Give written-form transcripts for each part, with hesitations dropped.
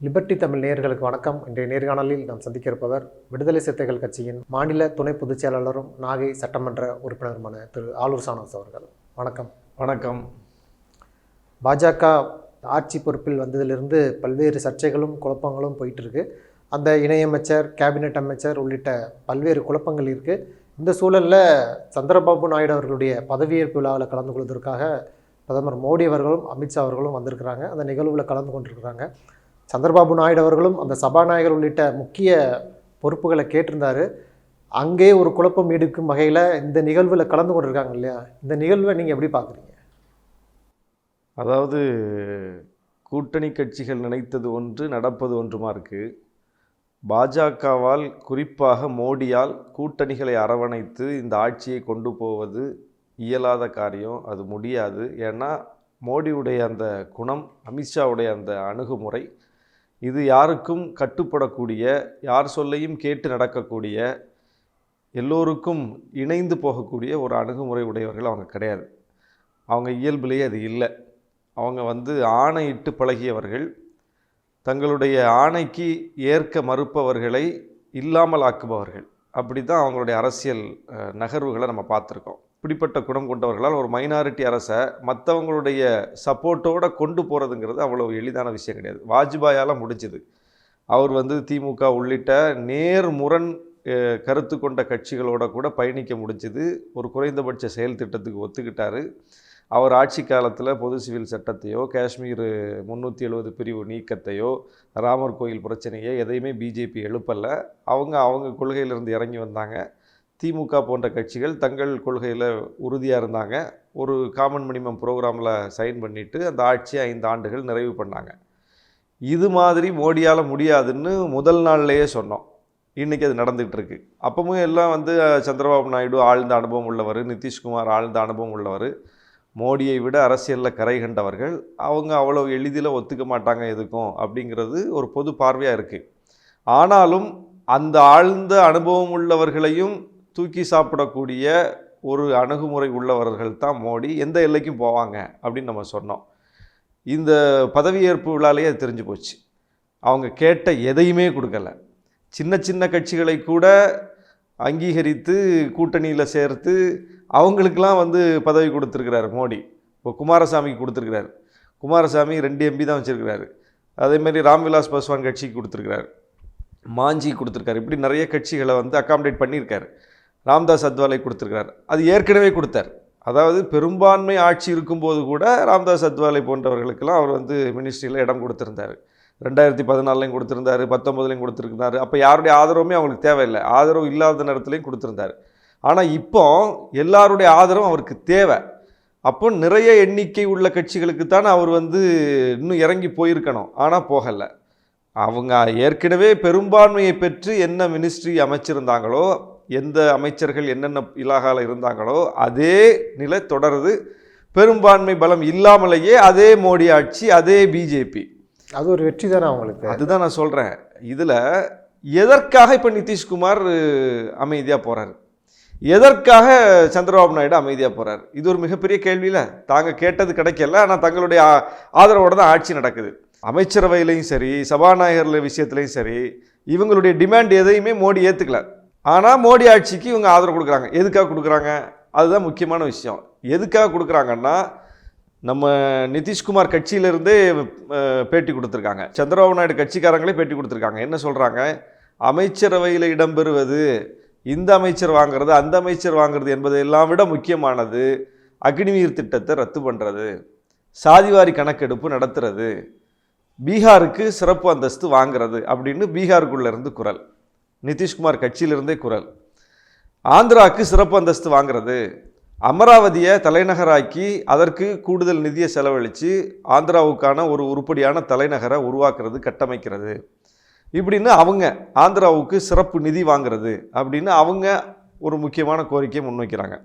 Liberty Tamil நேயர்களுக்கு வணக்கம். இன்றைய நேர்காணலில் நாம் சந்திக்க இருப்பவர் விடுதலை சிறுத்தைகள் கட்சியின் மாநில துணை பொதுச் செயலாளரும் நாகை சட்டமன்ற உறுப்பினருமான திரு ஆலூர் சானஸ் அவர்கள். வணக்கம். வணக்கம். பாஜக ஆட்சி பொறுப்பில் வந்ததிலிருந்து பல்வேறு சர்ச்சைகளும் குழப்பங்களும் போயிட்டு இருக்கு. அந்த இணையமைச்சர், கேபினெட் அமைச்சர் உள்ளிட்ட பல்வேறு குழப்பங்கள் இருக்குது. இந்த சூழலில் சந்திரபாபு நாயுடு அவர்களுடைய பதவியேற்பு விழாவில் கலந்து கொள்வதற்காக பிரதமர் மோடி அவர்களும் அமித்ஷா அவர்களும் வந்திருக்கிறாங்க. அந்த நிகழ்வில் கலந்து கொண்டிருக்கிறாங்க. சந்திரபாபு நாயுடு அவர்களும் அந்த சபாநாயகர் உள்ளிட்ட முக்கிய பொறுப்புகளை கேட்டிருந்தார். அங்கே ஒரு குழப்பம் நீடிக்கும் வகையில் இந்த நிகழ்வில் கலந்து கொண்டிருக்காங்க இல்லையா? இந்த நிகழ்வை நீங்கள் எப்படி பார்க்குறீங்க? அதாவது கூட்டணி கட்சிகள் நினைத்தது ஒன்று, நடப்பது ஒன்றுமா இருக்குது. பாஜகவால், குறிப்பாக மோடியால் கூட்டணிகளை அரவணைத்து இந்த ஆட்சியை கொண்டு போவது இயலாத காரியம். அது முடியாது. ஏன்னா மோடியுடைய அந்த குணம், அமித்ஷாவுடைய அந்த அணுகுமுறை, இது யாருக்கும் கட்டுப்படக்கூடிய, யார் சொல்லையும் கேட்டு நடக்கக்கூடிய, எல்லோருக்கும் இணைந்து போகக்கூடிய ஒரு அணுகுமுறை உடையவர்கள் அவங்க கிடையாது. அவங்க இயல்பிலேயே அது இல்லை. அவங்க ஆணையிட்டு பழகியவர்கள். தங்களுடைய ஆணைக்கு ஏற்க மறுப்பவர்களை இல்லாமல் ஆக்குபவர்கள். அப்படி தான் அவங்களுடைய அரசியல் நகர்வுகளை நம்ம பார்த்துருக்கோம். இப்படிப்பட்ட குணம் கொண்டவர்களால் ஒரு மைனாரிட்டி அரசை மற்றவங்களுடைய சப்போர்ட்டோடு கொண்டு போகிறதுங்கிறது அவ்வளோ எளிதான விஷயம் கிடையாது. வாஜ்பாயால் முடிஞ்சுது. அவர் திமுக உள்ளிட்ட நேர்முரண் கருத்து கொண்ட கட்சிகளோட கூட பயணிக்க முடிஞ்சுது. ஒரு குறைந்தபட்ச செயல் திட்டத்துக்கு ஒத்துக்கிட்டார். அவர் ஆட்சி காலத்தில் பொது சிவில் சட்டத்தையோ, காஷ்மீர் 370 பிரிவு நீக்கத்தையோ, ராமர் கோயில் பிரச்சனையை எதையுமே பிஜேபி எழுப்பலை. அவங்க கொள்கையிலிருந்து இறங்கி வந்தாங்க. திமுக போன்ற கட்சிகள் தங்கள் கொள்கையில் உறுதியாக இருந்தாங்க. ஒரு காமன் மினிமம் ப்ரோக்ராமில் சைன் பண்ணிவிட்டு அந்த ஆட்சியை 5 ஆண்டுகள் நிறைவு பண்ணாங்க. இது மாதிரி மோடியால் முடியாதுன்னு முதல் நாள்லேயே சொன்னோம். இன்றைக்கி அது நடந்துகிட்டு இருக்கு. அப்பவும் எல்லாம் சந்திரபாபு நாயுடு ஆழ்ந்த அனுபவம் உள்ளவர், நிதிஷ்குமார் ஆழ்ந்த அனுபவம் உள்ளவர், மோடியை விட அரசியலில் கரை கண்டவர்கள். அவங்க அவ்வளோ எளிதில் ஒத்துக்க மாட்டாங்க எதுக்கும் அப்படிங்கிறது ஒரு பொது பார்வையாக இருக்குது. ஆனாலும் அந்த ஆழ்ந்த அனுபவம் உள்ளவர்களையும் தூக்கி சாப்பிடக்கூடிய ஒரு அணுகுமுறை உள்ளவர்கள் தான் மோடி. எந்த எல்லைக்கும் போவாங்க அப்படின்னு நம்ம சொன்னோம். இந்த பதவியேற்பு விழாலேயே அது தெரிஞ்சு போச்சு. அவங்க கேட்ட எதையுமே கொடுக்கல. சின்ன சின்ன கட்சிகளை கூட அங்கீகரித்து கூட்டணியில் சேர்த்து அவங்களுக்கெல்லாம் பதவி கொடுத்துருக்கிறார் மோடி. இப்போ குமாரசாமிக்கு கொடுத்துருக்கிறார். குமாரசாமி 2 MP தான் வச்சுருக்கிறாரு. அதேமாதிரி ராம்விலாஸ் பாஸ்வான் கட்சிக்கு கொடுத்துருக்கிறார், மாஞ்சி கொடுத்துருக்காரு. இப்படி நிறைய கட்சிகளை அக்காமடேட் பண்ணியிருக்காரு. ராம்தாஸ் அத்வாலை கொடுத்துருக்கார். அது ஏற்கனவே கொடுத்தார். அதாவது பெரும்பான்மை ஆட்சி இருக்கும்போது கூட ராம்தாஸ் அத்வாலை போன்றவர்களுக்கெல்லாம் அவர் மினிஸ்ட்ரியில் இடம் கொடுத்துருந்தார். 2014 கொடுத்துருந்தார், 19 கொடுத்துருந்தார். அப்போ யாருடைய ஆதரவுமே அவங்களுக்கு தேவையில்லை. ஆதரவு இல்லாத நேரத்துலையும் கொடுத்துருந்தார். ஆனால் இப்போ எல்லாருடைய ஆதரவும் அவருக்கு தேவை. அப்போ நிறைய எண்ணிக்கை உள்ள கட்சிகளுக்கு தான் அவர் இன்னும் இறங்கி போயிருக்கணும். ஆனால் போகலை. அவங்க ஏற்கனவே பெரும்பான்மையை பெற்று என்ன மினிஸ்ட்ரி அமைச்சிருந்தாங்களோ, எந்த அமைச்சர்கள் என்னென்ன இலாகால இருந்தாங்களோ அதே நிலை தொடருது. பெரும்பான்மை பலம் இல்லாமலேயே அதே மோடி ஆட்சி, அதே பிஜேபி. அது ஒரு வெற்றி தானே அவங்களுக்கு. அதுதான் நான் சொல்கிறேன். இதில் எதற்காக இப்போ நிதிஷ்குமார் அமைதியாக போகிறார், எதற்காக சந்திரபாபு நாயுடு அமைதியாக போகிறார்? இது ஒரு மிகப்பெரிய கேள்வியில். தாங்க கேட்டது கிடைக்கல, ஆனால் தங்களுடைய ஆதரவோடு தான் ஆட்சி நடக்குது. அமைச்சரவையிலையும் சரி, சபாநாயகர் விஷயத்துலையும் சரி, இவங்களுடைய டிமாண்ட் எதையுமே மோடி ஏற்றுக்கல. ஆனால் மோடி ஆட்சிக்கு இவங்க ஆதரவு கொடுக்குறாங்க. எதுக்காக கொடுக்குறாங்க? அதுதான் முக்கியமான விஷயம். எதுக்காக கொடுக்குறாங்கன்னா, நம்ம நிதிஷ்குமார் கட்சியிலிருந்தே பேட்டி கொடுத்துருக்காங்க, சந்திரபாபு நாயுடு கட்சிக்காரங்களே பேட்டி கொடுத்துருக்காங்க. என்ன சொல்கிறாங்க? அமைச்சரவையில் இடம்பெறுவது, இந்த அமைச்சர் வாங்கிறது, அந்த அமைச்சர் வாங்கிறது என்பதையெல்லாம் விட முக்கியமானது அக்னிவீர் திட்டத்தை ரத்து பண்ணுறது, சாதிவாரி கணக்கெடுப்பு நடத்துறது, பீகாருக்கு சிறப்பு அந்தஸ்து வாங்கிறது அப்படின்னு பீகாருக்குள்ளேருந்து குரல், நிதிஷ்குமார் கட்சியிலிருந்தே குரல். ஆந்திராவுக்கு சிறப்பு அந்தஸ்து வாங்கிறது, அமராவதியை தலைநகராக்கி அதற்கு கூடுதல் நிதியை செலவழித்து ஆந்திராவுக்கான ஒரு உருப்படியான தலைநகரை உருவாக்குறது, கட்டமைக்கிறது, இப்படின்னு அவங்க ஆந்திராவுக்கு சிறப்பு நிதி வாங்கிறது அப்படின்னு அவங்க ஒரு முக்கியமான கோரிக்கையை முன்வைக்கிறாங்க.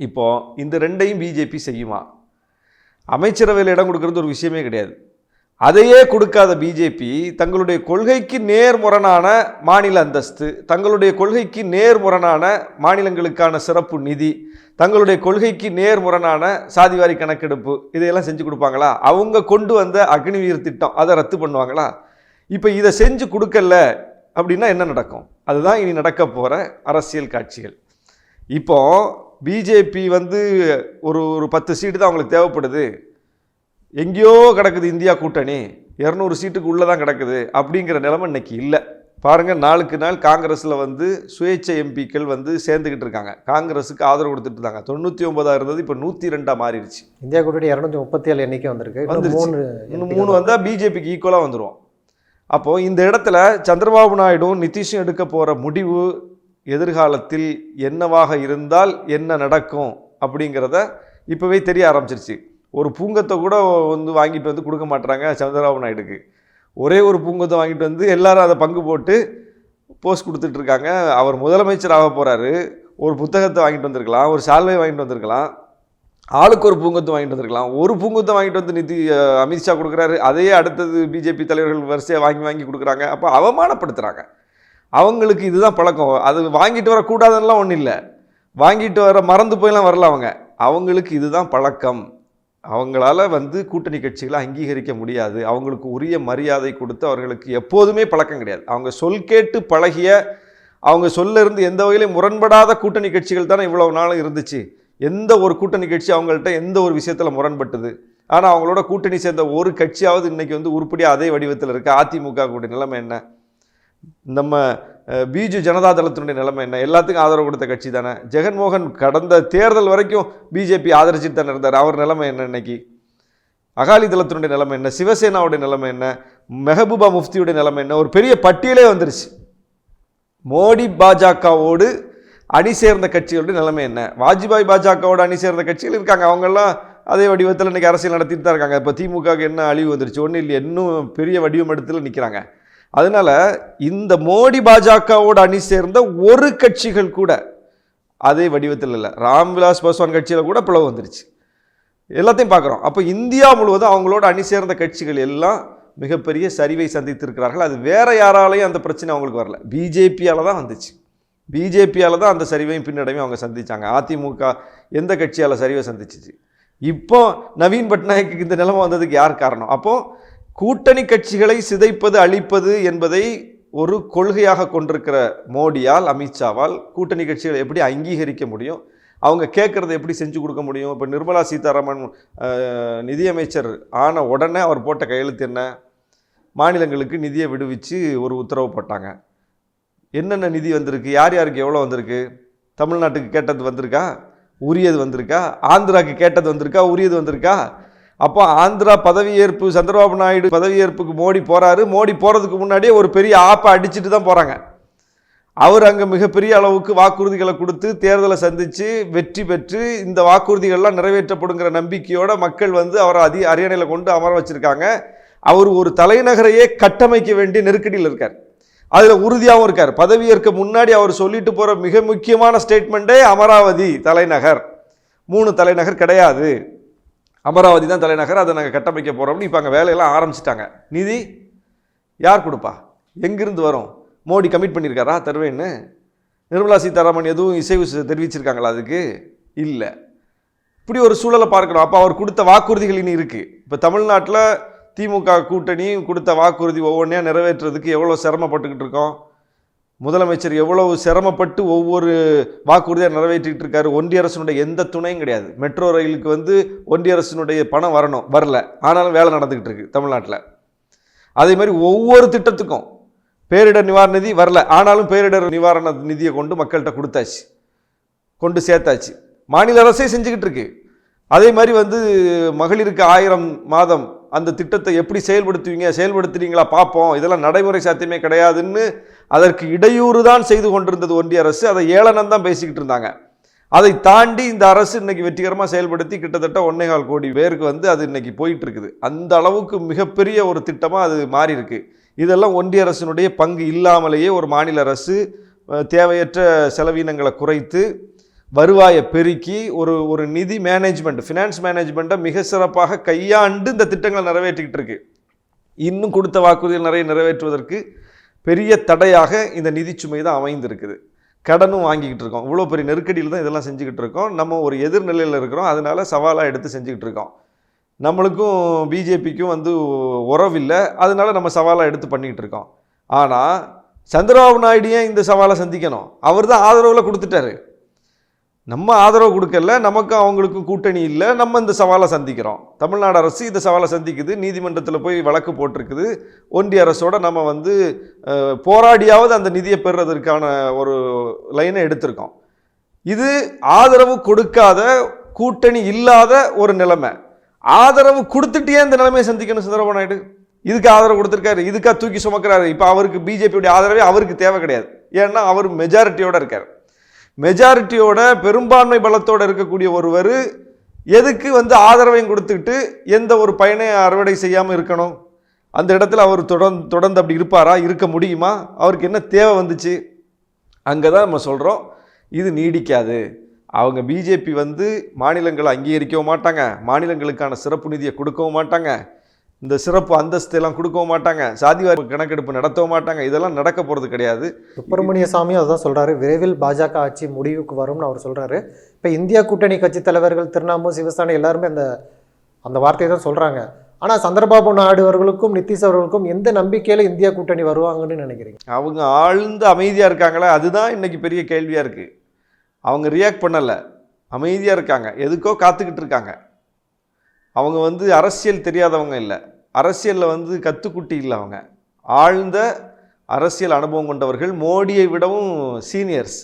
இப்போது இந்த 2ஐயும் பிஜேபி செய்யுமா? அமைச்சரவையில் இடம் கொடுக்கறது ஒரு விஷயமே கிடையாது. அதையே கொடுக்காத பிஜேபி தங்களுடைய கொள்கைக்கு நேர்முரணான மாநில அந்தஸ்து, தங்களுடைய கொள்கைக்கு நேர்முரணான மாநிலங்களுக்கான சிறப்பு நிதி, தங்களுடைய கொள்கைக்கு நேர்முரணான சாதிவாரி கணக்கெடுப்பு, இதையெல்லாம் செஞ்சு கொடுப்பாங்களா? அவங்க கொண்டு வந்த அக்னிவீர் திட்டம் அதை ரத்து பண்ணுவாங்களா? இப்போ இதை செஞ்சு கொடுக்கல அப்படின்னா என்ன நடக்கும்? அதுதான் இனி நடக்க போகிற அரசியல் காட்சிகள். இப்போ பிஜேபி வந்து ஒரு 10 சீட்டு தான் அவங்களுக்கு தேவைப்படுது, எங்கேயோ கிடக்குது இந்தியா கூட்டணி 200 சீட்டுக்கு உள்ளே தான் கிடக்குது அப்படிங்கிற நிலைமை இன்னைக்கு இல்லை. பாருங்கள், நாளுக்கு நாள் காங்கிரஸில் வந்து சுயேட்சை எம்பிக்கள் வந்து சேர்ந்துக்கிட்டு இருக்காங்க, காங்கிரஸுக்கு ஆதரவு கொடுத்துட்டு இருந்தாங்க. 99 இருந்தது, இப்போ 102 மாறிடுச்சு. இந்தியா கூட்டணி 237 எண்ணிக்கை வந்திருக்கு. இன்னும் 3 வந்தால் பிஜேபிக்கு ஈக்குவலாக வந்துடும். அப்போது இந்த இடத்துல சந்திரபாபு நாயுடும் நிதிஷும் எடுக்க போகிற முடிவு எதிர்காலத்தில் என்னவாக இருந்தால் என்ன நடக்கும் அப்படிங்கிறத இப்போவே தெரிய ஆரம்பிச்சிருச்சு. ஒரு பூங்கத்தை கூட வந்து வாங்கிட்டு வந்து கொடுக்க மாட்டுறாங்க சந்திரபாபு நாயுடுக்கு. ஒரே ஒரு பூங்கத்தை வாங்கிட்டு வந்து எல்லாரும் அதை பங்கு போட்டு போஸ்ட் கொடுத்துட்ருக்காங்க. அவர் முதலமைச்சர் ஆக போகிறாரு, ஒரு புத்தகத்தை வாங்கிட்டு வந்திருக்கலாம், ஒரு சால்வை வாங்கிட்டு வந்திருக்கலாம், ஆளுக்கு ஒரு பூங்கத்தை வாங்கிட்டு வந்திருக்கலாம். ஒரு பூங்கத்தை வாங்கிட்டு வந்து அமித்ஷா கொடுக்குறாரு, அதையே அடுத்தது பிஜேபி தலைவர்கள் வரிசையாக வாங்கி கொடுக்குறாங்க. அப்போ அவமானப்படுத்துகிறாங்க. அவங்களுக்கு இதுதான் பழக்கம். அது வாங்கிட்டு வரக்கூடாதுன்னெலாம் ஒன்றும் இல்லை, வாங்கிட்டு வர மறந்து போயெல்லாம் வரல. அவங்களுக்கு இதுதான் பழக்கம். அவங்களால வந்து கூட்டணி கட்சிகளை அங்கீகரிக்க முடியாது. அவங்களுக்கு உரிய மரியாதை கொடுத்து அவர்களுக்கு எப்போதுமே பழக்கம் கிடையாது. அவங்க சொல் கேட்டு பழகிய, அவங்க சொல்ல இருந்து எந்த வகையிலும் முரண்படாத கூட்டணி கட்சிகள் தானே இவ்வளவு நாளும் இருந்துச்சு. எந்த ஒரு கூட்டணி கட்சி அவங்கள்ட்ட எந்த ஒரு விஷயத்தில் முரண்பட்டது? ஆனால் அவங்களோட கூட்டணி சேர்ந்த ஒரு கட்சியாவது இன்னைக்கு வந்து உருப்படியாக அதே வடிவத்தில் இருக்கு. அதிமுக கூடிய நிலைமை என்ன? நம்ம பிஜு ஜனதா தளத்தினுடைய நிலைமை என்ன? எல்லாத்துக்கும் ஆதரவு கொடுத்த கட்சி தானே. ஜெகன்மோகன் கடந்த தேர்தல் வரைக்கும் பிஜேபி ஆதரிச்சுட்டு தானே இருந்தார். அவர் நிலைமை என்ன இன்னைக்கு? அகாலி தளத்தினுடைய நிலைமை என்ன? சிவசேனாவுடைய நிலைமை என்ன? மெஹபூபா முஃப்தியுடைய நிலைமை என்ன? ஒரு பெரிய பட்டியலே வந்துருச்சு. மோடி பாஜகவோடு அணி சேர்ந்த கட்சிகளுடைய நிலைமை என்ன? வாஜ்பாய் பாஜகவோடு அணி சேர்ந்த கட்சிகள் இருக்காங்க, அவங்கெல்லாம் அதே வடிவத்தில் இன்னைக்கு அரசியல் நடத்திட்டு தான் இருக்காங்க. இப்போ திமுகவுக்கு என்ன அழிவு வந்துருச்சு? ஒன்றும் இல்லை, இன்னும் பெரிய வடிவம் எடுத்துல நிற்கிறாங்க. அதனால இந்த மோடி பாஜகவோடு அணி சேர்ந்த ஒரு கட்சிகள் கூட அதே வடிவத்தில் இல்லை. ராம்விலாஸ் பாஸ்வான் கட்சியில் கூட பிளவு வந்துருச்சு. எல்லாத்தையும் பார்க்குறோம். அப்போ இந்தியா முழுவதும் அவங்களோட அணி சேர்ந்த கட்சிகள் எல்லாம் மிகப்பெரிய சரிவை சந்தித்திருக்கிறார்கள். அது வேற யாராலையும் அந்த பிரச்சனை அவங்களுக்கு வரல, பிஜேபியால் தான் வந்துச்சு. பிஜேபியால் தான் அந்த சரிவையும் பின்னடைவையும் அவங்க சந்திச்சாங்க. அதிமுக எந்த கட்சியால் சரிவை சந்திச்சிச்சு? இப்போ நவீன் பட்நாயக்கு இந்த நிலைமை வந்ததுக்கு யார் காரணம்? அப்போ கூட்டணி கட்சிகளை சிதைப்பது, அழிப்பது என்பதை ஒரு கொள்கையாக கொண்டிருக்கிற மோடியால், அமித்ஷாவால் கூட்டணி கட்சிகளை எப்படி அங்கீகரிக்க முடியும்? அவங்க கேட்குறத எப்படி செஞ்சு கொடுக்க முடியும்? இப்போ நிர்மலா சீதாராமன் நிதியமைச்சர் ஆன உடனே அவர் போட்ட கையெழுத்து என்ன? மாநிலங்களுக்கு நிதியை விடுவிச்சு ஒரு உத்தரவு போட்டாங்க. என்னென்ன நிதி வந்திருக்கு, யார் யாருக்கு எவ்வளோ வந்திருக்கு? தமிழ்நாட்டுக்கு கேட்டது வந்திருக்கா? உரியது வந்திருக்கா? ஆந்திராவுக்கு கேட்டது வந்திருக்கா? உரியது வந்திருக்கா? அப்போ ஆந்திரா பதவியேற்பு, சந்திரபாபு நாயுடு பதவியேற்புக்கு மோடி போகிறாரு. மோடி போகிறதுக்கு முன்னாடியே ஒரு பெரிய ஆப்பை அடிச்சுட்டு தான் போகிறாங்க. அவர் அங்கே மிகப்பெரிய அளவுக்கு வாக்குறுதிகளை கொடுத்து தேர்தலை சந்தித்து வெற்றி பெற்று இந்த வாக்குறுதிகள்லாம் நிறைவேற்றப்படுங்கிற நம்பிக்கையோட மக்கள் வந்து அவரை அரியணையில் கொண்டு அமர வச்சுருக்காங்க. அவர் ஒரு தலைநகரையே கட்டமைக்க வேண்டிய நெருக்கடியில் இருக்கார். அதில் உறுதியாகவும் இருக்கார். பதவியேற்க முன்னாடி அவர் சொல்லிட்டு போகிற மிக முக்கியமான ஸ்டேட்மெண்ட்டே அமராவதி தலைநகர். 3 தலைநகர் கிடையாது, அமராவதி தான் தலைநகர், அதை நாங்கள் கட்டமைக்க போகிறோம்னு இப்போ அங்கே வேலையெல்லாம் ஆரம்பிச்சிட்டாங்க. நிதி யார் கொடுப்பா? எங்கிருந்து வரும்? மோடி கமிட் பண்ணியிருக்காரா தருவேன்னு? நிர்மலா சீதாராமன் எதுவும் இசைவு தெரிவிச்சிருக்காங்களா? அதுக்கு இல்லை. இப்படி ஒரு சூழலை பார்க்கணும். அப்போ அவர் கொடுத்த வாக்குறுதிகள் இனி இருக்குது. இப்போ தமிழ்நாட்டில் திமுக கூட்டணி கொடுத்த வாக்குறுதி ஒவ்வொன்றையா நிறைவேற்றுறதுக்கு எவ்வளோ சிரமப்பட்டுக்கிட்டு இருக்கோம். முதலமைச்சர் எவ்வளவு சிரமப்பட்டு ஒவ்வொரு வாக்குறுதியாக நிறைவேற்றிட்டு இருக்காரு. ஒன்றிய அரசினுடைய எந்த துணையும் கிடையாது. மெட்ரோ ரயிலுக்கு வந்து ஒன்றிய அரசினுடைய பணம் வரல, ஆனாலும் வேலை நடந்துக்கிட்டு இருக்கு தமிழ்நாட்டில். அதே மாதிரி ஒவ்வொரு திட்டத்துக்கும் பேரிடர் நிவாரண நிதி வரல, ஆனாலும் பேரிடர் நிவாரண நிதியை கொண்டு மக்கள்கிட்ட கொடுத்தாச்சு, கொண்டு சேர்த்தாச்சு. மாநில அரசே செஞ்சுக்கிட்டு இருக்கு. அதே மாதிரி வந்து மகளிருக்கு 1000 மாதம் அந்த திட்டத்தை எப்படி செயல்படுத்துறீங்களா பார்ப்போம், இதெல்லாம் நடைமுறை சாத்தியமே கிடையாதுன்னு அதற்கு இடையூறு தான் செய்து கொண்டிருந்தது ஒன்றிய அரசு. அதை ஏளனம் தான் பேசிக்கிட்டு இருந்தாங்க. அதை தாண்டி இந்த அரசு இன்னைக்கு வெற்றிகரமாக செயல்படுத்தி கிட்டத்தட்ட 1.25 கோடி பேருக்கு வந்து அது இன்னைக்கு போயிட்டு இருக்குது. அந்த அளவுக்கு மிகப்பெரிய ஒரு திட்டமாக அது மாறி இருக்கு. இதெல்லாம் ஒன்றிய அரசினுடைய பங்கு இல்லாமலேயே ஒரு மாநில அரசு தேவையற்ற செலவினங்களை குறைத்து வருவாயை பெருக்கி ஒரு நிதி மேனேஜ்மெண்ட், ஃபினான்ஸ் மேனேஜ்மெண்ட்டை மிக சிறப்பாக கையாண்டு இந்த திட்டங்களை நிறைவேற்றிக்கிட்டு இருக்கு. இன்னும் கொடுத்த வாக்குறுதிகள் நிறைய நிறைவேற்றுவதற்கு பெரிய தடையாக இந்த நிதிச்சுமை தான் அமைந்திருக்குது. கடனும் வாங்கிக்கிட்டு இருக்கோம். இவ்வளோ பெரிய நெருக்கடியில் தான் இதெல்லாம் செஞ்சுக்கிட்டு இருக்கோம். நம்ம ஒரு எதிர்நிலையில் இருக்கிறோம், அதனால சவாலாக எடுத்து செஞ்சுக்கிட்டு இருக்கோம். நம்மளுக்கும் பிஜேபிக்கும் வந்து உறவில்லை, அதனால நம்ம சவாலை எடுத்து பண்ணிகிட்டு இருக்கோம். ஆனால் சந்திரபாபு நாயுடு ஏன் இந்த சவாலை சந்திக்கணும்? அவர் தான் ஆதரவில் கொடுத்துட்டாரு. நம்ம ஆதரவு கொடுக்கல, நமக்கும் அவங்களுக்கும் கூட்டணி இல்லை, நம்ம இந்த சவாலை சந்திக்கிறோம். தமிழ்நாடு அரசு இந்த சவாலை சந்திக்குது, நீதிமன்றத்தில் போய் வழக்கு போட்டிருக்குது. ஒன்றிய அரசோட நம்ம வந்து போராடியாவது அந்த நிதியை பெறுறதற்கான ஒரு லைனை எடுத்திருக்கோம். இது ஆதரவு கொடுக்காத, கூட்டணி இல்லாத ஒரு நிலைமை. ஆதரவு கொடுத்துட்டே இந்த நிலைமையை சந்திக்கணும் சந்திரபாபு நாயுடு. இதுக்கு ஆதரவு கொடுத்துருக்காரு, இதுக்காக தூக்கி சுமக்கிறாரு. இப்போ அவருக்கு பிஜேபியோடைய ஆதரவே அவருக்கு தேவை கிடையாது. ஏன்னா அவர் மெஜாரிட்டியோட இருக்கார். மெஜாரிட்டியோட பெரும்பான்மை பலத்தோடு இருக்கக்கூடிய ஒருவர் எதுக்கு வந்து ஆதரவையும் கொடுத்துக்கிட்டு எந்த ஒரு பயனை அறுவடை செய்யாமல் இருக்கணும்? அந்த இடத்துல அவர் தொடர்ந்து அப்படி இருப்பாரா? இருக்க முடியுமா? அவருக்கு என்ன தேவை வந்துச்சு? அங்கே தான் நம்ம சொல்கிறோம், இது நீடிக்காது. அவங்க பிஜேபி வந்து மாநிலங்களை அங்கீகரிக்கவும் மாட்டாங்க, மாநிலங்களுக்கான சிறப்பு நிதியை கொடுக்கவும் மாட்டாங்க, இந்த சிறப்பு அந்தஸ்தெல்லாம் கொடுக்கவும் மாட்டாங்க, சாதிவாரி கணக்கெடுப்பு நடத்தவும் மாட்டாங்க. இதெல்லாம் நடக்க போகிறது கிடையாது. சுப்பிரமணிய சாமி அதுதான் சொல்கிறாரு, விரைவில் பாஜக ஆட்சி முடிவுக்கு வரும்னு அவர் சொல்கிறாரு. இப்போ இந்தியா கூட்டணி கட்சி தலைவர்கள் திரிணாமுல், சிவசேனா எல்லாருமே அந்த வார்த்தையை தான் சொல்கிறாங்க. ஆனால் சந்திரபாபு நாயுடு அவர்களுக்கும் நிதிஷ் அவர்களுக்கும் எந்த நம்பிக்கையில் இந்தியா கூட்டணி வருவாங்கன்னு நினைக்கிறீங்க? அவங்க ஆழ்ந்த அமைதியாக இருக்காங்களே, அதுதான் இன்னைக்கு பெரிய கேள்வியாக இருக்குது. அவங்க ரியாக்ட் பண்ணலை, அமைதியாக இருக்காங்க, எதுக்கோ காத்துக்கிட்டு இருக்காங்க. அவங்க வந்து அரசியல் தெரியாதவங்க இல்லை, அரசியலில் வந்து கத்துக்குட்டி இல்லை. அவங்க ஆழ்ந்த அரசியல் அனுபவம் கொண்டவர்கள், மோடியை விடவும் சீனியர்ஸ்.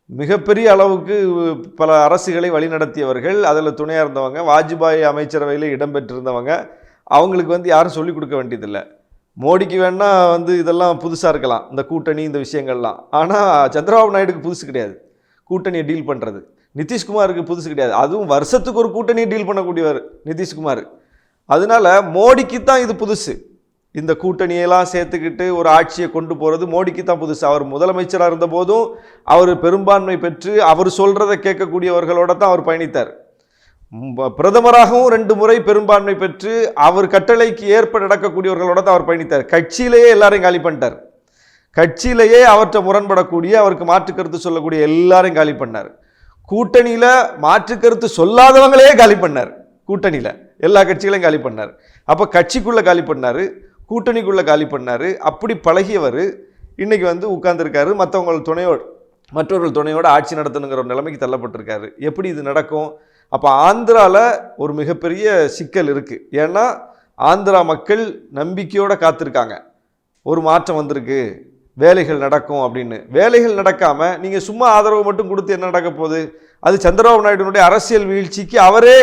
மிகப்பெரிய அளவுக்கு பல அரசுகளை வழிநடத்தியவர்கள், அதில் துணையாக இருந்தவங்க, வாஜ்பாய் அமைச்சரவையில் இடம்பெற்றிருந்தவங்க. அவங்களுக்கு வந்து யாரும் சொல்லிக் கொடுக்க வேண்டியதில்லை. மோடிக்கு வேணால் வந்து இதெல்லாம் புதுசாக இருக்கலாம், இந்த கூட்டணி இந்த விஷயங்கள்லாம். ஆனால் சந்திரபாபு நாயுடுக்கு புதுசு கிடையாது கூட்டணியை டீல் பண்ணுறது. நிதிஷ்குமாருக்கு புதுசு கிடையாது, அதுவும் வருஷத்துக்கு ஒரு கூட்டணியை டீல் பண்ணக்கூடியவர் நிதிஷ்குமார். அதனால மோடிக்கு தான் இது புதுசு. இந்த கூட்டணியெல்லாம் சேர்த்துக்கிட்டு ஒரு ஆட்சியை கொண்டு போகிறது மோடிக்கு தான் புதுசு. அவர் முதலமைச்சராக இருந்த போதும் அவர் பெரும்பான்மை பெற்று அவர் சொல்கிறத கேட்கக்கூடியவர்களோட தான் அவர் பயணித்தார். பிரதமராகவும் 2 முறை பெரும்பான்மை பெற்று அவர் கட்டளைக்கு ஏற்ப நடக்கக்கூடியவர்களோட தான் அவர் பயணித்தார். கட்சியிலேயே எல்லாரையும் காலி பண்ணிட்டார். கட்சியிலேயே அவற்றை முரண்படக்கூடிய, அவருக்கு மாற்று கருத்து சொல்லக்கூடிய எல்லாரையும் காலி பண்ணார். கூட்டணியில் மாற்று கருத்து சொல்லாதவங்களே காலி பண்ணார். கூட்டணியில் எல்லா கட்சிகளையும் காலி பண்ணார். அப்போ கட்சிக்குள்ளே காலி பண்ணார், கூட்டணிக்குள்ளே காலி பண்ணார். அப்படி பழகியவர் இன்னைக்கு வந்து உட்கார்ந்துருக்காரு. மற்றவர்கள் துணையோடு ஆட்சி நடத்தணுங்கிற ஒரு நிலைமைக்கு தள்ளப்பட்டிருக்காரு. எப்படி இது நடக்கும்? அப்போ ஆந்திராவில் ஒரு மிகப்பெரிய சிக்கல் இருக்குது. ஏன்னா ஆந்திரா மக்கள் நம்பிக்கையோடு காத்திருக்காங்க, ஒரு மாற்றம் வந்திருக்கு, வேலைகள் நடக்கும் அப்படின்னு. வேலைகள் நடக்காமல் நீங்கள் சும்மா ஆதரவு மட்டும் கொடுத்து என்ன நடக்க போகுது? அது சந்திரபாபு நாயுடுனுடைய அரசியல் வீழ்ச்சிக்கு அவரே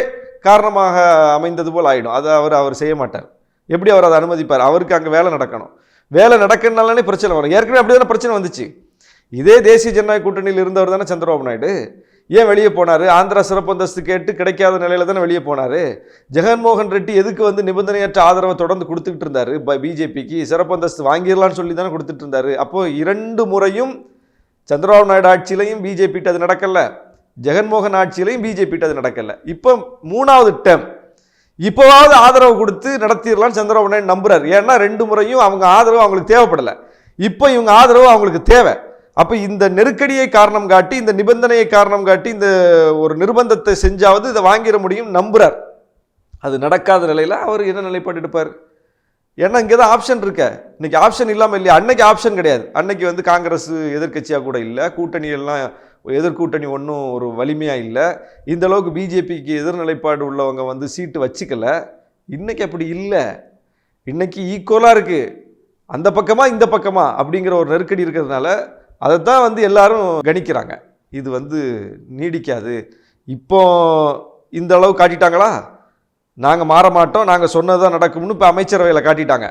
காரணமாக அமைந்தது போல் ஆகிடும். அதை அவர் செய்ய மாட்டார். எப்படி அவர் அதை அனுமதிப்பார்? அவருக்கு அங்கே வேலை நடக்கணும். வேலை நடக்கணும்னாலே பிரச்சனை வரும். ஏற்கனவே அப்படி தானே பிரச்சனை வந்துச்சு. இதே தேசிய ஜனநாயக கூட்டணியில் இருந்தவர் தானே சந்திரபாபு நாயுடு. ஏன் வெளியே போனார்? ஆந்திரா சிறப்பு அந்தஸ்து கேட்டு கிடைக்காத நிலையில தானே வெளியே போனார். ஜெகன்மோகன் ரெட்டி எதுக்கு வந்து நிபந்தனையற்ற ஆதரவை தொடர்ந்து கொடுத்துக்கிட்டு இருந்தார் பிஜேபிக்கு? சிறப்பு அந்தஸ்து வாங்கிடலான்னு சொல்லி தானே கொடுத்துட்டு இருந்தார். அப்போது 2 முறையும் சந்திரபாபு நாயுடு ஆட்சியிலையும் பிஜேபிட்டு அது நடக்கலை, ஜெகன்மோகன் ஆட்சியிலையும் பிஜேபிட்டு அது நடக்கலை. இப்போ 3வது டேர்ம் இப்போவாவது ஆதரவு கொடுத்து நடத்திடலான்னு சந்திரபாபு நாயுடு நம்புறாரு. ஏன்னா 2 முறையும் அவங்க ஆதரவு அவங்களுக்கு தேவைப்படலை, இப்போ இவங்க ஆதரவு அவங்களுக்கு தேவை. அப்போ இந்த நெருக்கடியை காரணம் காட்டி, இந்த நிபந்தனையை காரணம் காட்டி, இந்த ஒரு நிர்பந்தத்தை செஞ்சாவது இதை வாங்கிட முடியும் நம்புறார். அது நடக்காத நிலையில் அவர் என்ன நிலைப்பாடு எடுப்பார்? ஏன்னா இங்கே தான் ஆப்ஷன் இருக்க. இன்னைக்கு ஆப்ஷன் இல்லாமல் இல்லையா? அன்னைக்கு ஆப்ஷன் கிடையாது. அன்னைக்கு வந்து காங்கிரஸ் எதிர்கட்சியாக கூட இல்லை, கூட்டணியெல்லாம் எதிர்கூட்டணி ஒன்றும் ஒரு வலிமையாக இல்லை. இந்த அளவுக்கு பிஜேபிக்கு எதிர்நிலைப்பாடு உள்ளவங்க வந்து சீட்டு வச்சுக்கல. இன்னைக்கு அப்படி இல்லை. இன்னைக்கு ஈக்குவலாக இருக்குது, அந்த பக்கமா இந்த பக்கமா அப்படிங்கிற ஒரு நெருக்கடி இருக்கிறதுனால அதைத்தான் வந்து எல்லாரும் கணிக்கிறாங்க. இது வந்து நீடிக்காது. இப்போ இந்த அளவு காட்டிட்டாங்களா, நாங்கள் மாற மாட்டோம், நாங்கள் சொன்னதான் நடக்கும்னு இப்போ அமைச்சரவையில் காட்டிட்டாங்க.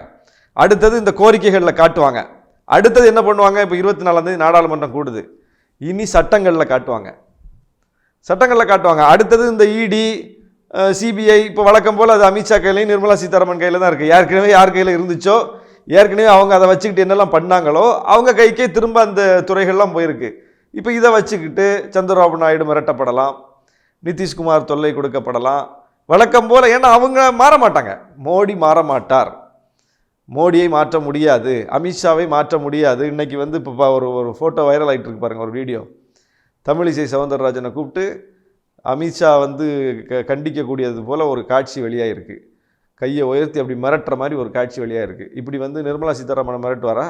அடுத்தது இந்த கோரிக்கைகளில் காட்டுவாங்க. அடுத்தது என்ன பண்ணுவாங்க? இப்போ 24ஆம் தேதி நாடாளுமன்றம் கூடுது, இனி சட்டங்களில் காட்டுவாங்க. அடுத்தது இந்த இடி சிபிஐ இப்போ வழக்கம் போல் அது அமித்ஷா கையிலையும் நிர்மலா சீதாராமன் கையில் தான் இருக்குது. ஏற்கனவே யார் கையில் இருந்துச்சோ, ஏற்கனவே அவங்க அதை வச்சுக்கிட்டு என்னெல்லாம் பண்ணாங்களோ அவங்க கைக்கே திரும்ப அந்த துறைகள்லாம் போயிருக்கு. இப்போ இதை வச்சுக்கிட்டு சந்திரபாபு நாயுடு மிரட்டப்படலாம், நிதிஷ்குமார் தொல்லை கொடுக்கப்படலாம் வழக்கம் போல். ஏன்னா அவங்க மாற மாட்டாங்க, மோடி மாற மாட்டார், மோடியை மாற்ற முடியாது, அமித்ஷாவை மாற்ற முடியாது. இன்றைக்கி வந்து இப்போ ஒரு ஃபோட்டோ வைரல் ஆகிட்டு இருக்கு பாருங்கள், ஒரு வீடியோ. தமிழிசை சவுந்தரராஜனை கூப்பிட்டு அமித்ஷா வந்து கண்டிக்கக்கூடியது போல் ஒரு காட்சி வெளியாகிருக்கு. கையை உயர்த்தி அப்படி மிரட்டுற மாதிரி ஒரு காட்சி வெளியாகிருக்கு. இப்படி வந்து நிர்மலா சீதாராமனை மிரட்டுவாரா?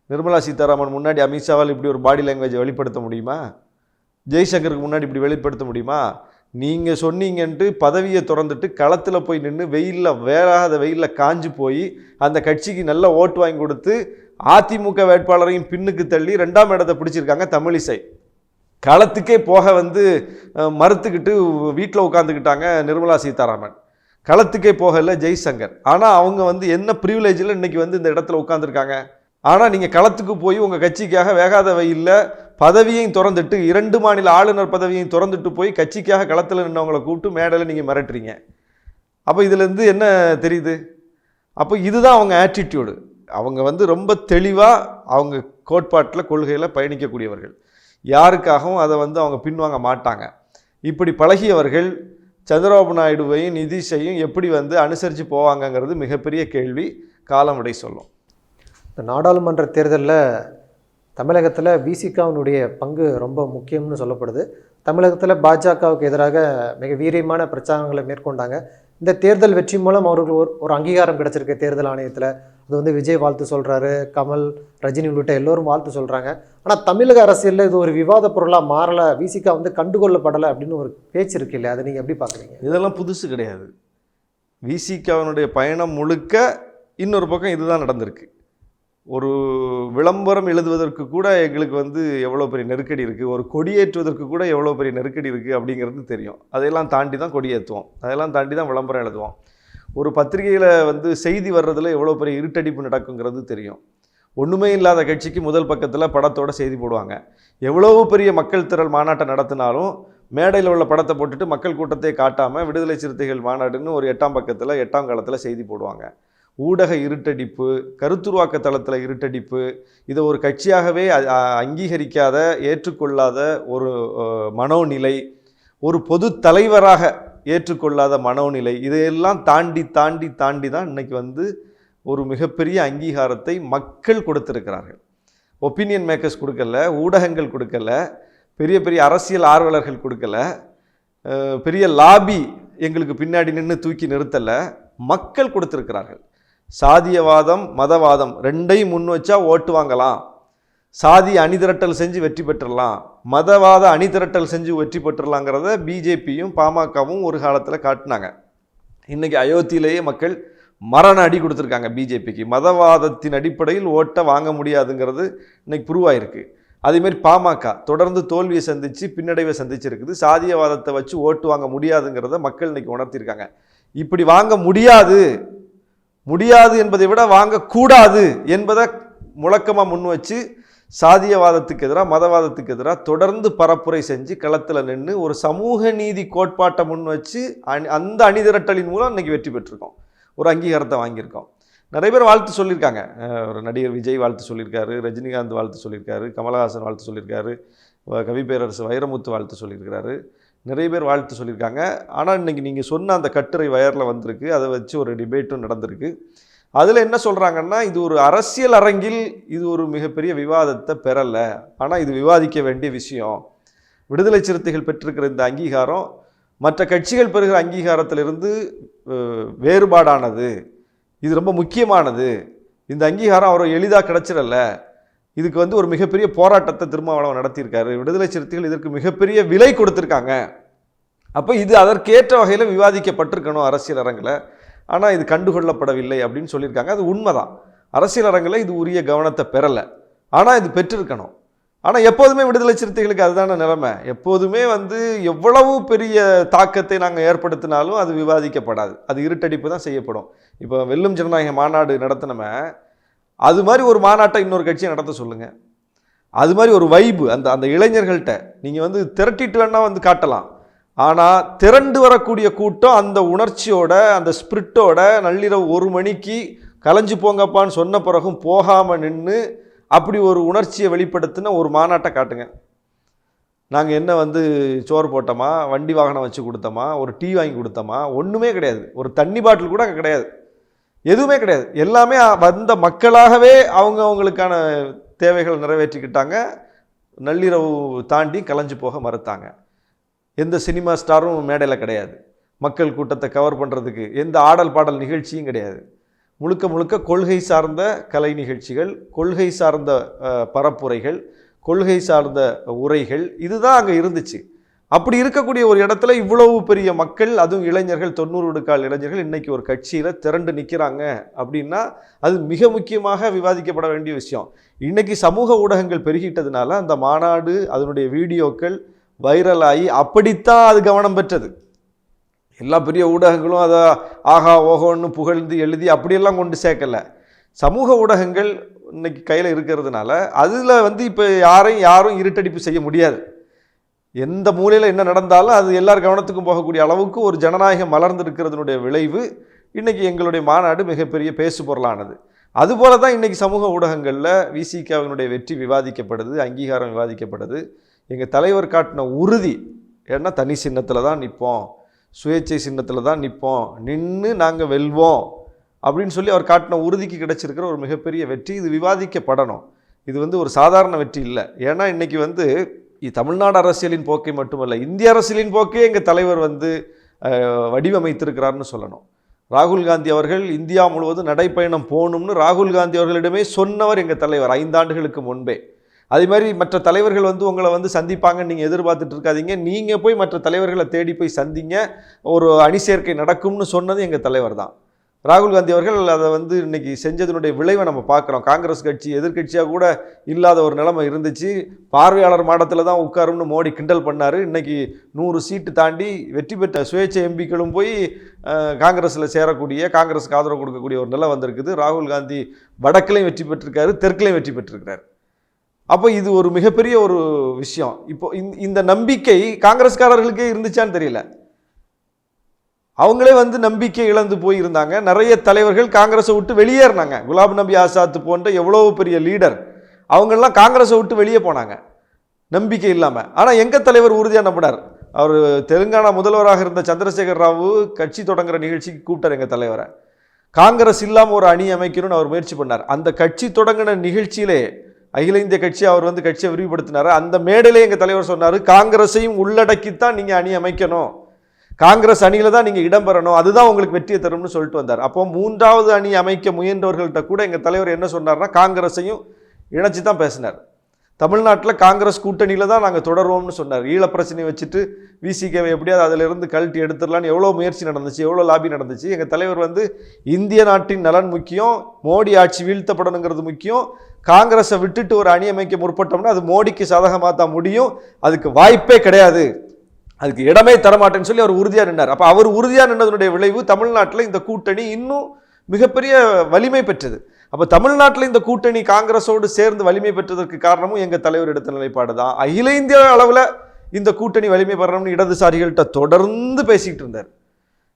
நிர்மலா சீதாராமன் முன்னாடி அமித்ஷாவால் இப்படி ஒரு பாடி லாங்குவேஜை வெளிப்படுத்த முடியுமா? ஜெய்சங்கருக்கு முன்னாடி இப்படி வெளிப்படுத்த முடியுமா? நீங்கள் சொன்னீங்கன்ட்டு பதவியை திறந்துட்டு களத்தில் போய் நின்று வெயிலில் வேறாத வெயிலில் காஞ்சு போய் அந்த கட்சிக்கு நல்ல ஓட்டு வாங்கி கொடுத்து அதிமுக வேட்பாளரையும் பின்னுக்கு தள்ளி 2ஆம் இடத்தை பிடிச்சிருக்காங்க தமிழிசை. களத்துக்கே போக வந்து மறுத்துக்கிட்டு வீட்டில் உட்காந்துக்கிட்டாங்க நிர்மலா சீதாராமன். களத்துக்கே போகல ஜெய்சங்கர். ஆனால் அவங்க வந்து என்ன ப்ரிவிலேஜில் இன்றைக்கி வந்து இந்த இடத்துல உட்காந்துருக்காங்க. ஆனால் நீங்கள் களத்துக்கு போய் உங்கள் கட்சிக்காக வேகாத வெயிலில் பதவியையும் திறந்துட்டு 2 மாநில ஆளுநர் பதவியையும் திறந்துட்டு போய் கட்சிக்காக களத்தில் நின்றவங்களை கூப்பிட்டு மேடையில் நீங்கள் மிரட்டுறீங்க. அப்போ இதுலேருந்து என்ன தெரியுது? அப்போ இதுதான் அவங்க ஆட்டிடியூடு. அவங்க வந்து ரொம்ப தெளிவாக அவங்க கோட்பாட்டில் கொள்கையில் பயணிக்கக்கூடியவர்கள். யாருக்காகவும் அதை வந்து அவங்க பின்வாங்க மாட்டாங்க. இப்படி பழகியவர்கள் சந்திரபாபு நாயுடுவையும் நிதிஷையும் எப்படி வந்து அனுசரித்து போவாங்கங்கிறது மிகப்பெரிய கேள்வி. காலம் விடை சொல்லும். இந்த நாடாளுமன்ற தேர்தலில் தமிழகத்தில் விசிகாவினுடைய பங்கு ரொம்ப முக்கியம்னு சொல்லப்படுது. தமிழகத்தில் பாஜகவுக்கு எதிராக மிக வீரியமான பிரச்சாரங்களை மேற்கொண்டாங்க. இந்த தேர்தல் வெற்றி மூலம் அவர்கள் ஒரு அங்கீகாரம் கிடைச்சிருக்கு தேர்தல் ஆணையத்தில். அது வந்து விஜய் வாழ்த்து சொல்கிறாரு, கமல், ரஜினி உள்ளிட்ட எல்லோரும் வாழ்த்து சொல்கிறாங்க. ஆனால் தமிழக அரசியலில் இது ஒரு விவாத பொருளாக மாறலை, விசிகா வந்து கண்டுகொள்ளப்படலை அப்படின்னு ஒரு பேச்சு இருக்கு இல்லை? அதை நீங்கள் எப்படி பார்க்குறீங்க? இதெல்லாம் புதுசு கிடையாது. விசிகாவினுடைய பயணம் முழுக்க இன்னொரு பக்கம் இதுதான் நடந்திருக்கு. ஒரு விளம்பரம் எழுதுவதற்கு கூட எங்களுக்கு வந்து எவ்வளோ பெரிய நெருக்கடி இருக்குது, ஒரு கொடியேற்றுவதற்கு கூட எவ்வளோ பெரிய நெருக்கடி இருக்குது அப்படிங்கிறது தெரியும். அதையெல்லாம் தாண்டி தான் கொடியேற்றுவோம், அதெல்லாம் தாண்டி தான் விளம்பரம் எழுதுவோம். ஒரு பத்திரிகையில் வந்து செய்தி வர்றதில் எவ்வளோ பெரிய இருட்டடிப்பு நடக்குங்கிறது தெரியும். ஒன்றுமே இல்லாத கட்சிக்கு முதல் பக்கத்தில் படத்தோட செய்தி போடுவாங்க. எவ்வளவு பெரிய மக்கள் திரள் மாநாட்டை நடத்தினாலும் மேடையில் உள்ள படத்தை போட்டுட்டு மக்கள் கூட்டத்தை காட்டாமல் விடுதலை சிறுத்தைகள் மாநாடுன்னு ஒரு 8ஆம் பக்கத்தில் 8ஆம் காலத்தில் செய்தி போடுவாங்க. ஊடக இருட்டடிப்பு, கருத்துருவாக்க தளத்தில் இருட்டடிப்பு, இதை ஒரு கட்சியாகவே அங்கீகரிக்காத, ஏற்றுக்கொள்ளாத ஒரு மனோநிலை, ஒரு பொது தலைவராக ஏற்றுக்கொள்ளாத மனோநிலை, இதையெல்லாம் தாண்டி தாண்டி தாண்டி தான் இன்றைக்கி வந்து ஒரு மிகப்பெரிய அங்கீகாரத்தை மக்கள் கொடுத்திருக்கிறார்கள். ஒப்பீனியன் மேக்கர்ஸ் கொடுக்கல, ஊடகங்கள் கொடுக்கல, பெரிய பெரிய அரசியல் ஆர்வலர்கள் கொடுக்கல, பெரிய லாபி எங்களுக்கு பின்னாடி நின்று தூக்கி நிறுத்தலை, மக்கள் கொடுத்திருக்கிறார்கள். சாதியவாதம், மதவாதம் ரெண்டையும் முன் வச்சா ஓட்டு வாங்கலாம். சாதி அணிதிரட்டல் செஞ்சு வெற்றி பெற்றலாம், மதவாத அணிதிரட்டல் செஞ்சு வெற்றி பெற்றலாங்கிறத பிஜேபியும் பாமகவும் ஒரு காலத்தில் காட்டினாங்க. இன்றைக்கி அயோத்தியிலேயே மக்கள் மரண அடி கொடுத்துருக்காங்க பிஜேபிக்கு. மதவாதத்தின் அடிப்படையில் ஓட்டை வாங்க முடியாதுங்கிறது இன்னைக்கு ப்ரூவ் ஆயிருக்கு. அதேமாரி பாமக தொடர்ந்து தோல்வியை சந்தித்து பின்னடைவை சந்திச்சிருக்குது. சாதியவாதத்தை வச்சு ஓட்டு வாங்க முடியாதுங்கிறத மக்கள் இன்னைக்கு உணர்த்தியிருக்காங்க. இப்படி வாங்க முடியாது என்பதை விட வாங்கக்கூடாது என்பதை முழக்கமாக முன் வச்சு சாதியவாதத்துக்கு எதிராக, மதவாதத்துக்கு எதிராக தொடர்ந்து பரப்புரை செஞ்சு களத்தில் நின்று ஒரு சமூக நீதி கோட்பாட்டை முன் வச்சு அந்த அணிதிரட்டலின் மூலம் இன்னைக்கு வெற்றி பெற்றிருக்கோம், ஒரு அங்கீகாரத்தை வாங்கியிருக்கோம். நிறைய பேர் வாழ்த்து சொல்லியிருக்காங்க. ஒரு நடிகர் விஜய் வாழ்த்து சொல்லியிருக்காரு, ரஜினிகாந்த் வாழ்த்து சொல்லியிருக்காரு, கமலஹாசன் வாழ்த்து சொல்லியிருக்காரு, கவிப்பேரரசு வைரமுத்து வாழ்த்து சொல்லியிருக்கிறாரு, நிறைய பேர் வாழ்த்து சொல்லியிருக்காங்க. ஆனால் இன்றைக்கி நீங்கள் சொன்ன அந்த கட்டுரை வயரில் வந்திருக்கு, அதை வச்சு ஒரு டிபேட்டும் நடந்திருக்கு. அதில் என்ன சொல்கிறாங்கன்னா, இது ஒரு அரசியல் அரங்கில் இது ஒரு மிகப்பெரிய விவாதத்தை பெறலை, ஆனால் இது விவாதிக்க வேண்டிய விஷயம். விடுதலை சிறுத்தைகள் பெற்றிருக்கிற இந்த அங்கீகாரம் மற்ற கட்சிகள் பெறுகிற அங்கீகாரத்திலிருந்து வேறுபாடானது, இது ரொம்ப முக்கியமானது. இந்த அங்கீகாரம் அவர் எளிதாக கிடச்சிடல, இதுக்கு வந்து ஒரு மிகப்பெரிய போராட்டத்தை திருமாவளவன் நடத்தியிருக்காரு, விடுதலை சிறுத்தைகள் இதற்கு மிகப்பெரிய விலை கொடுத்துருக்காங்க. அப்போ இது அதற்கேற்ற வகையில் விவாதிக்கப்பட்டிருக்கணும் அரசியல் அரங்கில், ஆனால் இது கண்டுகொள்ளப்படவில்லை அப்படின்னு சொல்லியிருக்காங்க. அது உண்மைதான், அரசியல் அரங்கில் இது உரிய கவனத்தை பெறலை, ஆனால் இது பெற்றிருக்கணும். ஆனால் எப்போதுமே விடுதலை சிறுத்தைகளுக்கு அதுதான நிலைமை. எப்போதுமே வந்து எவ்வளவு பெரிய தாக்கத்தை நாங்கள் ஏற்படுத்தினாலும் அது விவாதிக்கப்படாது, அது இருட்டடிப்பு தான் செய்யப்படும். இப்போ வெல்லும் ஜனநாயக மாநாடு நடத்தினமே, அது மாதிரி ஒரு மாநாட்டை இன்னொரு கட்சியை நடத்த சொல்லுங்கள். அது மாதிரி ஒரு வைப்பு அந்த இளைஞர்கள்ட்ட நீங்கள் வந்து திரட்டிட்டு வேணால் வந்து காட்டலாம். ஆனால் திரண்டு வரக்கூடிய கூட்டம் அந்த உணர்ச்சியோட, அந்த ஸ்பிரிட்டோட நள்ளிரவு 1 மணிக்கு கலைஞ்சு போங்கப்பான்னு சொன்ன பிறகும் போகாமல் நின்று அப்படி ஒரு உணர்ச்சியை வெளிப்படுத்தின ஒரு மாநாட்டை காட்டுங்க. நாங்கள் என்ன வந்து சோறு போட்டோமா, வண்டி வாகனம் வச்சு கொடுத்தோமா, ஒரு டீ வாங்கி கொடுத்தோமா? ஒன்றுமே கிடையாது. ஒரு தண்ணி பாட்டில் கூட அங்கே கிடையாது, எதுவுமே கிடையாது. எல்லாமே வந்த மக்களாகவே அவங்களுக்கான தேவைகளை நிறைவேற்றிக்கிட்டாங்க, நள்ளிரவு தாண்டி கலைஞ்சு போக மறுத்தாங்க. எந்த சினிமா ஸ்டாரும் மேடையில் கிடையாது. மக்கள் கூட்டத்தை கவர் பண்ணுறதுக்கு எந்த ஆடல் பாடல் நிகழ்ச்சியும் கிடையாது. முழுக்க முழுக்க கொள்கை சார்ந்த கலை நிகழ்ச்சிகள், கொள்கை சார்ந்த பரப்புரைகள், கொள்கை சார்ந்த உரைகள், இதுதான் அங்கே இருந்துச்சு. அப்படி இருக்கக்கூடிய ஒரு இடத்துல இவ்வளவு பெரிய மக்கள், அதுவும் இளைஞர்கள், 90 விழுக்கால் இளைஞர்கள் இன்னைக்கு ஒரு கட்சியில் திரண்டு நிற்கிறாங்க அப்படின்னா அது மிக முக்கியமாக விவாதிக்கப்பட வேண்டிய விஷயம். இன்னைக்கு சமூக ஊடகங்கள் பெருகிட்டதுனால அந்த மாநாடு, அதனுடைய வீடியோக்கள் வைரலாகி அப்படித்தான் அது கவனம் பெற்றது. எல்லா பெரிய ஊடகங்களும் அதை ஆகா ஓஹோன்னு புகழ்ந்து எழுதி அப்படியெல்லாம் கொண்டு சேர்க்கலை. சமூக ஊடகங்கள் இன்னைக்கு கையில் இருக்கிறதுனால அதில் இப்போ யாரும் இருட்டடிப்பு செய்ய முடியாது. எந்த மூலையில் என்ன நடந்தாலும் அது எல்லார் கவனத்துக்கும் போகக்கூடிய அளவுக்கு ஒரு ஜனநாயகம் மலர்ந்திருக்கிறதுனுடைய விளைவு இன்றைக்கி எங்களுடைய மாநாடு மிகப்பெரிய பேசு பொருளானது. அதுபோல தான் இன்றைக்கி சமூக ஊடகங்களில் விசிகாவினுடைய வெற்றி விவாதிக்கப்படுது, அங்கீகாரம் விவாதிக்கப்படுது. எங்கள் தலைவர் காட்டின உறுதி, ஏன்னா தனி சின்னத்தில் தான் நிற்போம், சுயேட்சை சின்னத்தில் தான் நிற்போம், நின்று நாங்கள் வெல்வோம் அப்படின்னு சொல்லி அவர் காட்டின உறுதிக்கு கிடைச்சிருக்கிற ஒரு மிகப்பெரிய வெற்றி. இது விவாதிக்கப்படணும். இது ஒரு சாதாரண வெற்றி இல்லை. ஏன்னா இன்றைக்கி தமிழ்நாடு அரசியலின் போக்கை மட்டுமல்ல, இந்திய அரசியலின் போக்கே எங்கள் தலைவர் வடிவமைத்திருக்கிறார்னு சொல்லணும். ராகுல் காந்தி அவர்கள் இந்தியா முழுவதும் நடைப்பயணம் போகணும்னு ராகுல் காந்தி அவர்களிடமே சொன்னவர் எங்கள் தலைவர் 5 ஆண்டுகளுக்கு முன்பே. அதே மாதிரி மற்ற தலைவர்கள் உங்களை சந்திப்பாங்கன்னு நீங்கள் எதிர்பார்த்துட்டு இருக்காதீங்க, நீங்கள் போய் மற்ற தலைவர்களை தேடி போய் சந்திங்க, ஒரு அணி சேர்க்கை நடக்கும்னு சொன்னது எங்கள் தலைவர் தான். ராகுல் காந்தி அவர்கள் அதை இன்னைக்கு செஞ்சதனுடைய விளைவை நம்ம பார்க்குறோம். காங்கிரஸ் கட்சி எதிர்கட்சியாக கூட இல்லாத ஒரு நிலைமை இருந்துச்சு. பார்வையாளர் மாடத்தில் தான் உட்காரும்னு மோடி கிண்டல் பண்ணார். இன்றைக்கி 100 சீட்டு தாண்டி வெற்றி பெற்ற சுயேட்சை எம்பிக்களும் போய் காங்கிரஸில் சேரக்கூடிய, காங்கிரஸுக்கு ஆதரவு கொடுக்கக்கூடிய ஒரு நிலை வந்திருக்குது. ராகுல் காந்தி வடக்கிலையும் வெற்றி பெற்றிருக்காரு, தெற்குலையும் வெற்றி பெற்றிருக்கிறார். அப்போ இது ஒரு மிகப்பெரிய ஒரு விஷயம். இப்போ இந்த நம்பிக்கை காங்கிரஸ்காரர்களுக்கே இருந்துச்சான்னு தெரியல. அவங்களே நம்பிக்கை இழந்து போயிருந்தாங்க. நிறைய தலைவர்கள் காங்கிரஸை விட்டு வெளியேறினாங்க. குலாம் நபி ஆசாத் போன்ற எவ்வளோ பெரிய லீடர் அவங்கெல்லாம் காங்கிரஸை விட்டு வெளியே போனாங்க நம்பிக்கை இல்லாமல். ஆனால் எங்கள் தலைவர் உறுதியாக நம்பினார். அவர் தெலுங்கானா முதல்வராக இருந்த சந்திரசேகர் ராவு கட்சி தொடங்குற நிகழ்ச்சிக்கு கூப்பிட்டார் எங்கள் தலைவரை. காங்கிரஸ் இல்லாமல் ஒரு அணி அமைக்கணும்னு அவர் முயற்சி பண்ணார். அந்த கட்சி தொடங்கின நிகழ்ச்சியிலே அகில இந்திய கட்சி அவர் கட்சியை விரிவுபடுத்தினார். அந்த மேடையிலே எங்கள் தலைவர் சொன்னார், காங்கிரஸையும் உள்ளடக்கித்தான் நீங்கள் அணி அமைக்கணும், காங்கிரஸ் அணியில் தான் நீங்கள் இடம்பெறணும், அதுதான் உங்களுக்கு வெற்றியை தரும்னு சொல்லிட்டு வந்தார். அப்போ 3வது அணி அமைக்க முயன்றவர்கள்ட்ட கூட எங்கள் தலைவர் என்ன சொன்னார்னா காங்கிரஸையும் இணைச்சி தான் பேசினார். தமிழ்நாட்டில் காங்கிரஸ் கூட்டணியில் தான் நாங்கள் தொடருவோம்னு சொன்னார். ஈழ பிரச்சனையை வச்சுட்டு விசிகேவை எப்படியாவது அதிலிருந்து கழட்டி எடுத்துடலான்னு எவ்வளோ முயற்சி நடந்துச்சு, எவ்வளோ லாபி நடந்துச்சு. எங்கள் தலைவர் இந்திய நாட்டின் நலன் முக்கியம், மோடி ஆட்சி வீழ்த்தப்படணுங்கிறது முக்கியம், காங்கிரஸை விட்டுட்டு ஒரு அணி அமைக்க முற்பட்டோம்னா அது மோடிக்கு சாதகமாக தான் முடியும், அதுக்கு வாய்ப்பே கிடையாது, அதுக்கு இடமே தரமாட்டேன்னு சொல்லி அவர் உறுதியாக நின்றார். அப்போ அவர் உறுதியாக நின்றதனுடைய விளைவு தமிழ்நாட்டில் இந்த கூட்டணி இன்னும் மிகப்பெரிய வலிமை பெற்றது. அப்போ தமிழ்நாட்டில் இந்த கூட்டணி காங்கிரஸோடு சேர்ந்து வலிமை பெற்றதற்கு காரணமும் எங்கள் தலைவர் எடுத்த நிலைப்பாடு தான். அகில இந்திய அளவில் இந்த கூட்டணி வலிமை பெறணும்னு இடதுசாரிகள்கிட்ட தொடர்ந்து பேசிக்கிட்டு இருந்தார்.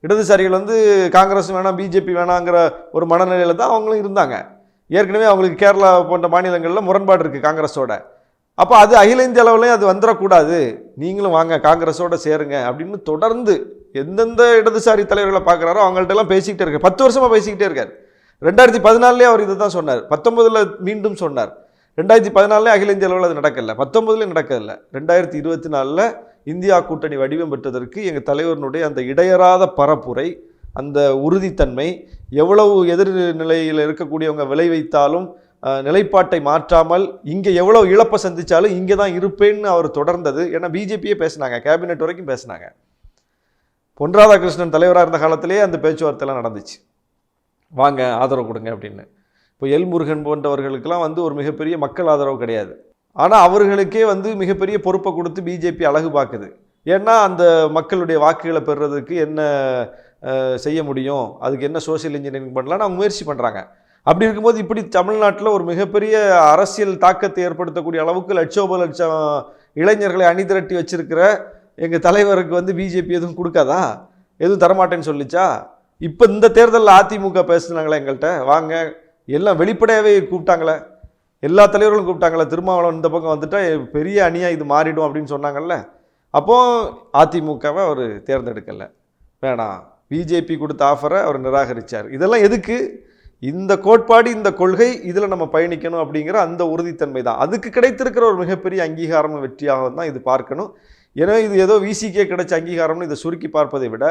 இடதுசாரிகள் காங்கிரஸ் வேணாம், பிஜேபி வேணாங்கிற ஒரு மனநிலையில் தான் அவங்களும் இருந்தாங்க. ஏற்கனவே அவங்களுக்கு கேரளா போன்ற மாநிலங்களில் முரண்பாடு இருக்குது காங்கிரஸோட. அப்போ அது அகில இந்திய அளவுலையும் அது வந்துடக்கூடாது, நீங்களும் வாங்க காங்கிரஸோட சேருங்க அப்படின்னு தொடர்ந்து எந்தெந்த இடதுசாரி தலைவர்களை பார்க்குறாரோ அவங்கள்ட்ட எல்லாம் பேசிக்கிட்டே இருக்கார். 10 வருஷமாக பேசிக்கிட்டே இருக்கார். 2014 அவர் இதை தான் சொன்னார், 19 மீண்டும் சொன்னார். 2014 அகில இந்திய அளவில் அது நடக்கல, 19 நடக்கல. 2024 இந்தியா கூட்டணி வடிவம் பெற்றதற்கு எங்கள் தலைவரினுடைய அந்த இடையறாத பரப்புரை, அந்த உறுதித்தன்மை, எவ்வளவு எதிர்நிலையில் இருக்கக்கூடியவங்க விளை வைத்தாலும் நிலைப்பாட்டை மாற்றாமல் இங்கே எவ்வளோ இழப்பை சந்தித்தாலும் இங்கே தான் இருப்பேன்னு அவர் தொடர்ந்தது. ஏன்னா பிஜேபியே பேசினாங்க, கேபினெட் வரைக்கும் பேசினாங்க. பொன் ராதாகிருஷ்ணன் தலைவராக இருந்த காலத்திலேயே அந்த பேச்சுவார்த்தைலாம் நடந்துச்சு, வாங்க ஆதரவு கொடுங்க அப்படின்னு. இப்போ எல் முருகன் போன்றவர்களுக்கெல்லாம் ஒரு மிகப்பெரிய மக்கள் ஆதரவு கிடையாது. ஆனால் அவர்களுக்கே மிகப்பெரிய பொறுப்பை கொடுத்து பிஜேபி அழகு பார்க்குது. ஏன்னா அந்த மக்களுடைய வாக்குகளை பெறுறதுக்கு என்ன செய்ய முடியும், அதுக்கு என்ன சோசியல் இன்ஜினியரிங் பண்ணலான்னு அவங்க முயற்சி பண்ணுறாங்க. அப்படி இருக்கும்போது இப்படி தமிழ்நாட்டில் ஒரு மிகப்பெரிய அரசியல் தாக்கத்தை ஏற்படுத்தக்கூடிய அளவுக்கு லட்சோப லட்சம் இளைஞர்களை அணிதிரட்டி வச்சிருக்கிற எங்கள் தலைவருக்கு பிஜேபி எதுவும் கொடுக்காதா, எதுவும் தரமாட்டேன்னு சொல்லிச்சா? இப்போ இந்த தேர்தலில் அதிமுக பேசுனாங்களே எங்கள்கிட்ட, வாங்க எல்லாம் வெளிப்படையாகவே கூப்பிட்டாங்களே, எல்லா தலைவர்களும் கூப்பிட்டாங்களே, திருமாவளவன் இந்த பக்கம் வந்துட்டா பெரிய அணியாக இது மாறிடும் அப்படின்னு சொன்னாங்கல்ல. அப்போது அதிமுகவை அவர் தேர்ந்தெடுக்கலை, வேணாம், பிஜேபி கொடுத்த ஆஃபரை அவர் நிராகரித்தார். இதெல்லாம் எதுக்கு? இந்த கோட்பாடு, இந்த கொள்கை, இதில் நம்ம பயணிக்கணும் அப்படிங்கிற அந்த உறுதித்தன்மை தான். அதுக்கு கிடைத்திருக்கிற ஒரு மிகப்பெரிய அங்கீகாரமும் வெற்றியாக தான் இது பார்க்கணும். எனவே இது ஏதோ விசிக்கே கிடைச்ச அங்கீகாரம்னு இதை சுருக்கி பார்ப்பதை விட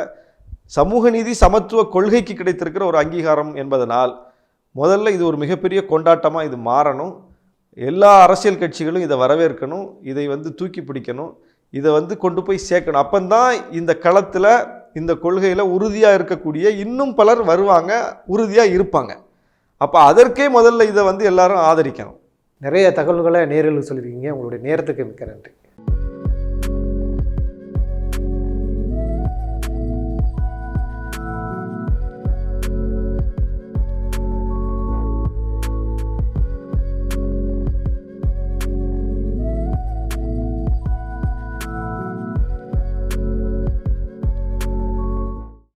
சமூக நீதி சமத்துவ கொள்கைக்கு கிடைத்திருக்கிற ஒரு அங்கீகாரம் என்பதனால் முதல்ல இது ஒரு மிகப்பெரிய கொண்டாட்டமாக இது மாறணும். எல்லா அரசியல் கட்சிகளும் இதை வரவேற்கணும், இதை தூக்கி பிடிக்கணும், இதை கொண்டு போய் சேர்க்கணும். அப்பந்தான் இந்த களத்தில் இந்த கொள்கையில் உறுதியாக இருக்கக்கூடிய இன்னும் பலர் வருவாங்க, உறுதியாக இருப்பாங்க. அப்போ அதற்கே முதல்ல இதை எல்லாரும் ஆதரிக்கணும். நிறைய தகவல்களை நேரில் சொல்லியிருக்கீங்க. உங்களுடைய நேரத்துக்கு மிக்க நன்றி.